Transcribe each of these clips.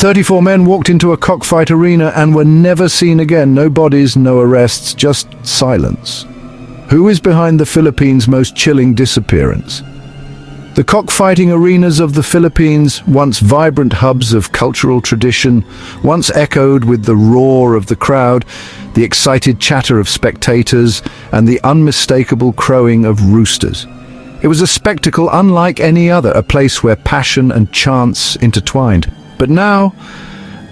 34 men walked into a cockfight arena and were never seen again. No bodies, no arrests, just silence. Who is behind the Philippines' most chilling disappearance? The cockfighting arenas of the Philippines, once vibrant hubs of cultural tradition, once echoed with the roar of the crowd, the excited chatter of spectators, and the unmistakable crowing of roosters. It was a spectacle unlike any other, a place where passion and chance intertwined. But now,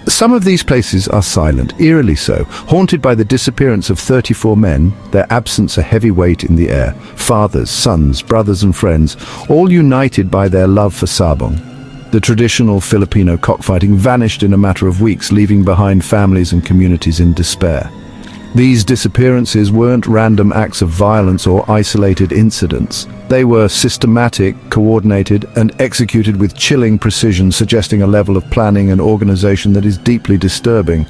some of these places are silent, eerily so, haunted by the disappearance of 34 men, their absence a heavy weight in the air. Fathers, sons, brothers and friends, all united by their love for Sabong. The traditional Filipino cockfighting vanished in a matter of weeks, leaving behind families and communities in despair. These disappearances weren't random acts of violence or isolated incidents. They were systematic, coordinated, and executed with chilling precision, suggesting a level of planning and organization that is deeply disturbing.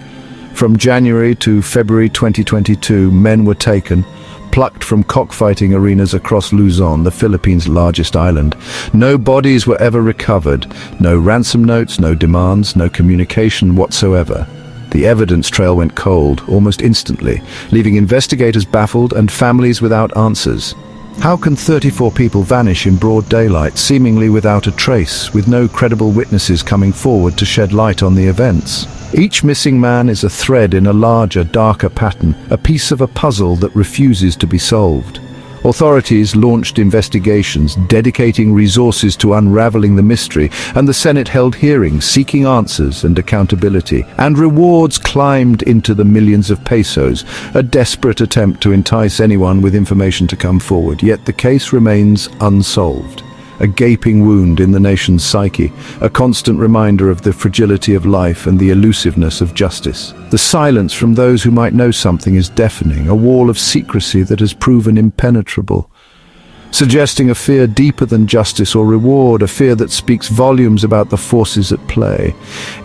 From January to February 2022, men were taken, plucked from cockfighting arenas across Luzon, the Philippines' largest island. No bodies were ever recovered, no ransom notes, no demands, no communication whatsoever. The evidence trail went cold almost instantly, leaving investigators baffled and families without answers. How can 34 people vanish in broad daylight, seemingly without a trace, with no credible witnesses coming forward to shed light on the events? Each missing man is a thread in a larger, darker pattern, a piece of a puzzle that refuses to be solved. Authorities launched investigations, dedicating resources to unraveling the mystery, and the Senate held hearings seeking answers and accountability. And rewards climbed into the millions of pesos, a desperate attempt to entice anyone with information to come forward. Yet the case remains unsolved. A gaping wound in the nation's psyche, a constant reminder of the fragility of life and the elusiveness of justice. The silence from those who might know something is deafening, a wall of secrecy that has proven impenetrable, suggesting a fear deeper than justice or reward, a fear that speaks volumes about the forces at play.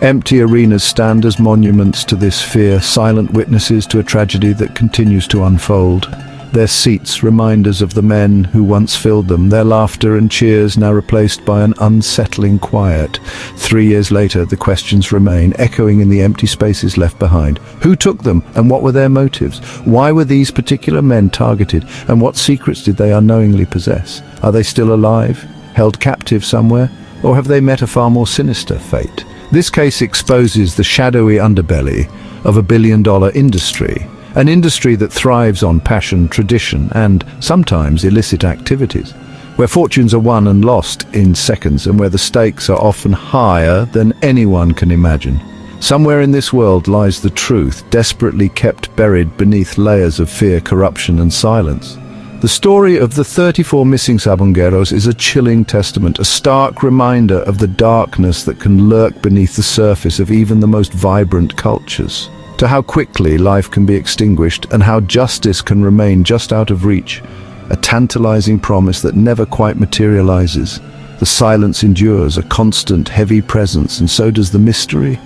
Empty arenas stand as monuments to this fear, silent witnesses to a tragedy that continues to unfold. Their seats, reminders of the men who once filled them, their laughter and cheers now replaced by an unsettling quiet. 3 years later, the questions remain, echoing in the empty spaces left behind. Who took them, and what were their motives? Why were these particular men targeted, and what secrets did they unknowingly possess? Are they still alive, held captive somewhere, or have they met a far more sinister fate? This case exposes the shadowy underbelly of a billion-dollar industry. An industry that thrives on passion, tradition, and sometimes illicit activities, where fortunes are won and lost in seconds and where the stakes are often higher than anyone can imagine. Somewhere in this world lies the truth, desperately kept buried beneath layers of fear, corruption, and silence. The story of the 34 missing Sabungeros is a chilling testament, a stark reminder of the darkness that can lurk beneath the surface of even the most vibrant cultures. To how quickly life can be extinguished and how justice can remain just out of reach. A tantalizing promise that never quite materializes. The silence endures, a constant, heavy presence, and so does the mystery.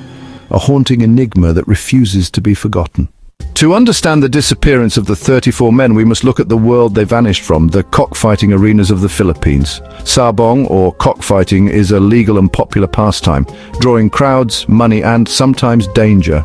A haunting enigma that refuses to be forgotten. To understand the disappearance of the 34 men, we must look at the world they vanished from, the cockfighting arenas of the Philippines. Sabong, or cockfighting, is a legal and popular pastime, drawing crowds, money, and sometimes danger.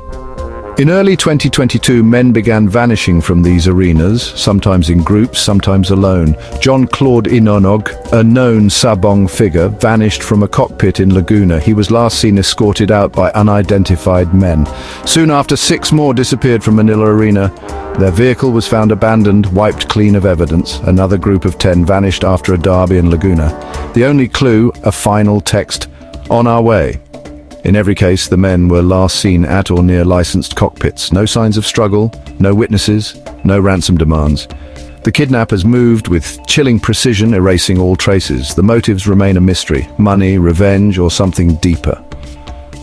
In early 2022, men began vanishing from these arenas, sometimes in groups, sometimes alone. John Claude Inonog, a known Sabong figure, vanished from a cockpit in Laguna. He was last seen escorted out by unidentified men. Soon after, 6 more disappeared from Manila Arena. Their vehicle was found abandoned, wiped clean of evidence. Another group of 10 vanished after a derby in Laguna. The only clue, a final text, "On our way." In every case, the men were last seen at or near licensed cockpits. No signs of struggle, no witnesses, no ransom demands. The kidnappers moved with chilling precision, erasing all traces. The motives remain a mystery: money, revenge, or something deeper.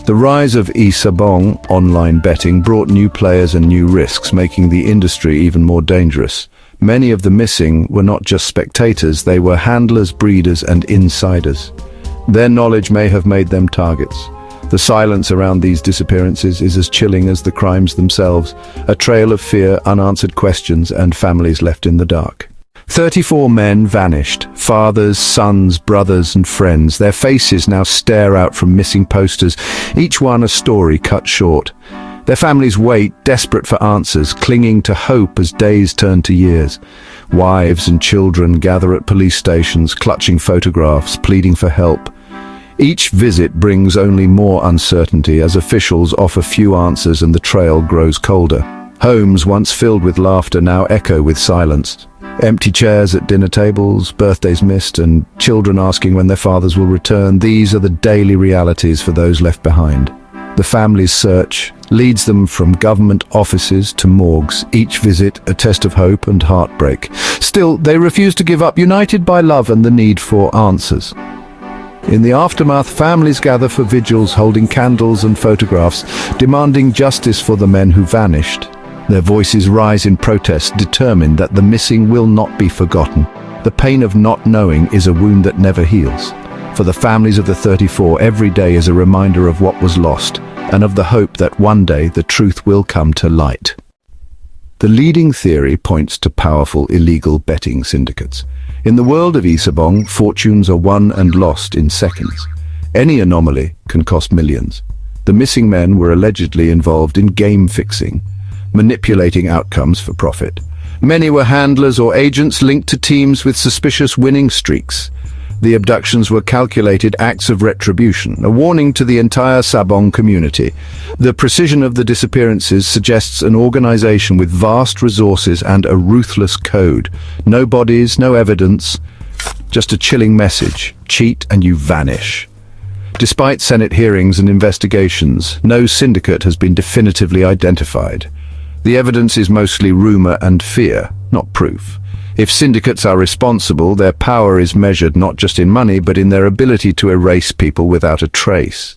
The rise of Sabong online betting brought new players and new risks, making the industry even more dangerous. Many of the missing were not just spectators, they were handlers, breeders, and insiders. Their knowledge may have made them targets. The silence around these disappearances is as chilling as the crimes themselves, a trail of fear, unanswered questions, and families left in the dark. 34 men vanished, fathers, sons, brothers and friends. Their faces now stare out from missing posters, each one a story cut short. Their families wait, desperate for answers, clinging to hope as days turn to years. Wives and children gather at police stations, clutching photographs, pleading for help. Each visit brings only more uncertainty as officials offer few answers and the trail grows colder. Homes once filled with laughter now echo with silence. Empty chairs at dinner tables, birthdays missed, and children asking when their fathers will return. These are the daily realities for those left behind. The family's search leads them from government offices to morgues, each visit a test of hope and heartbreak. Still, they refuse to give up, united by love and the need for answers. In the aftermath, families gather for vigils, holding candles and photographs, demanding justice for the men who vanished. Their voices rise in protest, determined that the missing will not be forgotten. The pain of not knowing is a wound that never heals. For the families of the 34, every day is a reminder of what was lost, and of the hope that one day the truth will come to light. The leading theory points to powerful illegal betting syndicates. In the world of Sabong, fortunes are won and lost in seconds. Any anomaly can cost millions. The missing men were allegedly involved in game fixing, manipulating outcomes for profit. Many were handlers or agents linked to teams with suspicious winning streaks. The abductions were calculated acts of retribution, a warning to the entire Sabong community. The precision of the disappearances suggests an organization with vast resources and a ruthless code. No bodies, no evidence, just a chilling message: cheat and you vanish. Despite Senate hearings and investigations, no syndicate has been definitively identified. The evidence is mostly rumor and fear, not proof. If syndicates are responsible, their power is measured not just in money, but in their ability to erase people without a trace.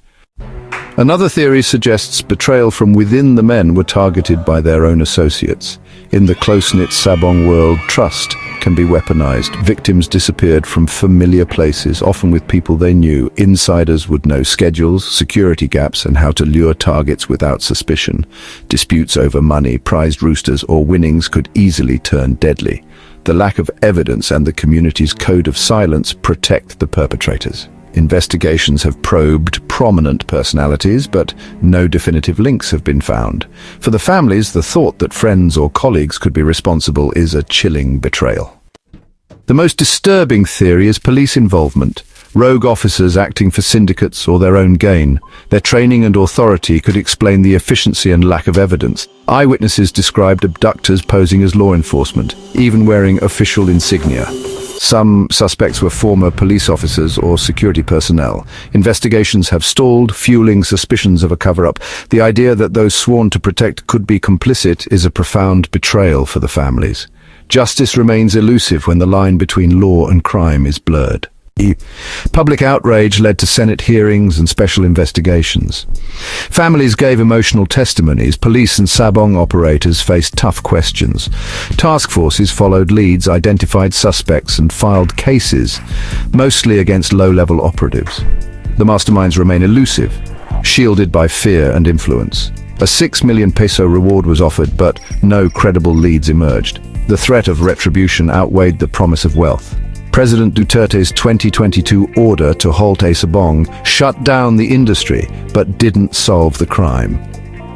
Another theory suggests betrayal from within the men were targeted by their own associates. In the close-knit Sabong world, trust can be weaponized. Victims disappeared from familiar places, often with people they knew. Insiders would know schedules, security gaps, and how to lure targets without suspicion. Disputes over money, prized roosters, or winnings could easily turn deadly. The lack of evidence and the community's code of silence protect the perpetrators. Investigations have probed prominent personalities, but no definitive links have been found. For the families, the thought that friends or colleagues could be responsible is a chilling betrayal. The most disturbing theory is police involvement. Rogue officers acting for syndicates or their own gain. Their training and authority could explain the efficiency and lack of evidence. Eyewitnesses described abductors posing as law enforcement, even wearing official insignia. Some suspects were former police officers or security personnel. Investigations have stalled, fueling suspicions of a cover-up. The idea that those sworn to protect could be complicit is a profound betrayal for the families. Justice remains elusive when the line between law and crime is blurred. Public outrage led to Senate hearings and special investigations. Families gave emotional testimonies. Police and Sabong operators faced tough questions. Task forces followed leads, identified suspects, and filed cases, mostly against low-level operatives. The masterminds remain elusive, shielded by fear and influence. A 6 million peso reward was offered, but no credible leads emerged. The threat of retribution outweighed the promise of wealth. President Duterte's 2022 order to halt Sabong shut down the industry, but didn't solve the crime.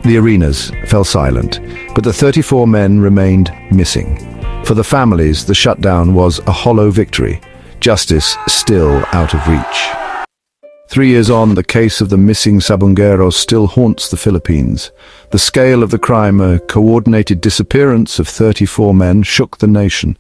The arenas fell silent, but the 34 men remained missing. For the families, the shutdown was a hollow victory, justice still out of reach. 3 years on, the case of the missing Sabungeros still haunts the Philippines. The scale of the crime, a coordinated disappearance of 34 men, shook the nation.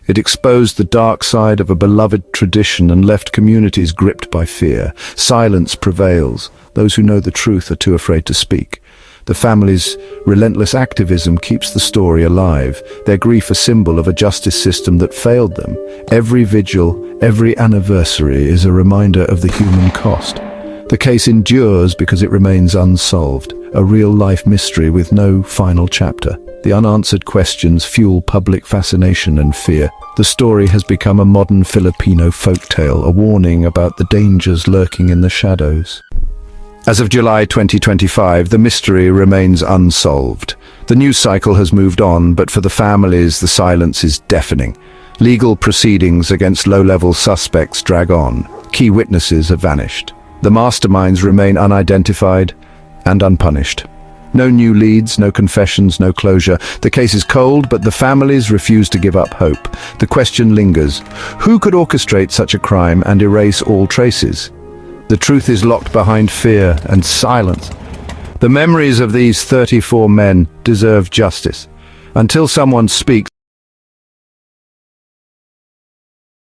It exposed the dark side of a beloved tradition and left communities gripped by fear. Silence prevails. Those who know the truth are too afraid to speak. The family's relentless activism keeps the story alive, their grief a symbol of a justice system that failed them. Every vigil, every anniversary is a reminder of the human cost. The case endures because it remains unsolved, a real-life mystery with no final chapter. The unanswered questions fuel public fascination and fear. The story has become a modern Filipino folktale, a warning about the dangers lurking in the shadows. As of July 2025, the mystery remains unsolved. The news cycle has moved on, but for the families, the silence is deafening. Legal proceedings against low-level suspects drag on. Key witnesses have vanished. The masterminds remain unidentified and unpunished. No new leads, no confessions, no closure. The case is cold, but the families refuse to give up hope. The question lingers: who could orchestrate such a crime and erase all traces? The truth is locked behind fear and silence. The memories of these 34 men deserve justice. Until someone speaks,